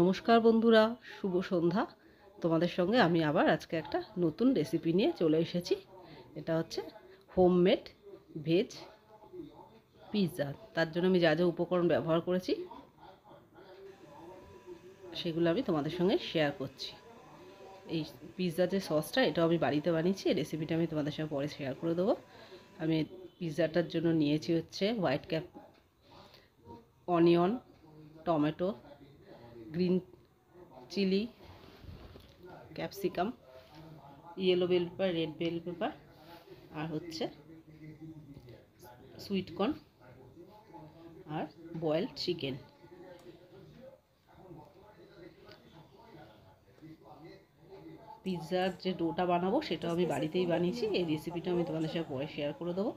নমস্কার বন্ধুরা, শুভ সন্ধ্যা। তোমাদের সঙ্গে আমি আবার আজকে একটা নতুন রেসিপি নিয়ে চলে এসেছি। এটা হচ্ছে হোমমেড ভেজ পিৎজা। তার জন্য আমি যা যা উপকরণ ব্যবহার করেছি সেগুলো আমি তোমাদের সঙ্গে শেয়ার করছি। এই পিৎজা যে সসটা, এটাও আমি বাড়িতে বানিয়েছি। এই রেসিপিটা আমি তোমাদের সঙ্গে পরে শেয়ার করে দেবো। আমি পিৎজাটার জন্য নিয়েছি হচ্ছে white onion, tomato, green chilli, capsicum, yellow bell pepper, red bell pepper, আর হচ্ছে সুইট কর্ন আর বয়েলড চিকেন। পিৎজার যে ডোটা বানাবো সেটাও আমি বাড়িতেই বানিয়েছি। এই রেসিপিটা আমি তোমাদের সাথে পরে শেয়ার করে দেবো।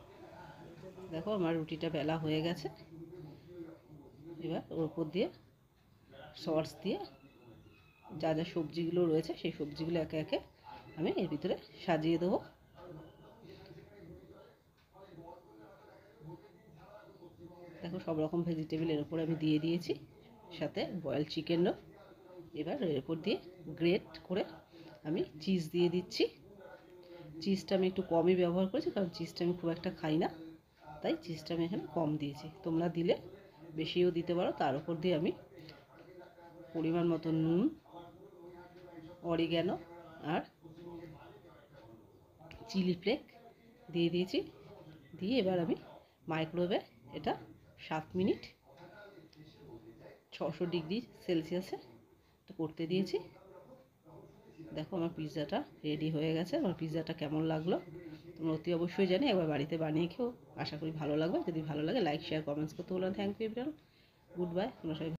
দেখো আমার রুটিটা বেলা হয়ে গেছে। এবার ওর উপর দিয়ে সস দিয়ে যা যা সবজিগুলো রয়েছে সেই সবজিগুলো একে একে আমি এর ভিতরে সাজিয়ে দেবো। দেখো সব রকম ভেজিটেবল এর উপরে আমি দিয়ে দিয়েছি, সাথে বয়েলড চিকেনও। এবার এর উপর দিয়ে গ্রেট করে আমি চিজ দিয়ে দিচ্ছি। চিজটা আমি একটু কমই ব্যবহার করেছি, কারণ চিজটা আমি খুব একটা খাই না, তাই চিজটা আমি এখানে কম দিয়েছি। তোমরা দিলে বেশিও দিতে পারো। তার উপর দিয়ে আমি পরিমাণ মতো নুন, অরিগ্যানো আর চিলি ফ্লেক দিয়ে দিয়েছি। দিয়ে এবার আমি মাইক্রোওয়েভে এটা 7 মিনিট 600 ডিগ্রি সেলসিয়াসে করতে দিয়েছি। দেখো আমার পিৎজাটা রেডি হয়ে গেছে। আমার পিৎজাটা কেমন লাগলো তোমরা অতি অবশ্যই জানি, একবার বাড়িতে বানিয়ে খেও। আশা করি ভালো লাগবে। যদি ভালো লাগে লাইক, শেয়ার, কমেন্টস করতে বললাম। Thank you everyone, goodbye. তোমরা সবাই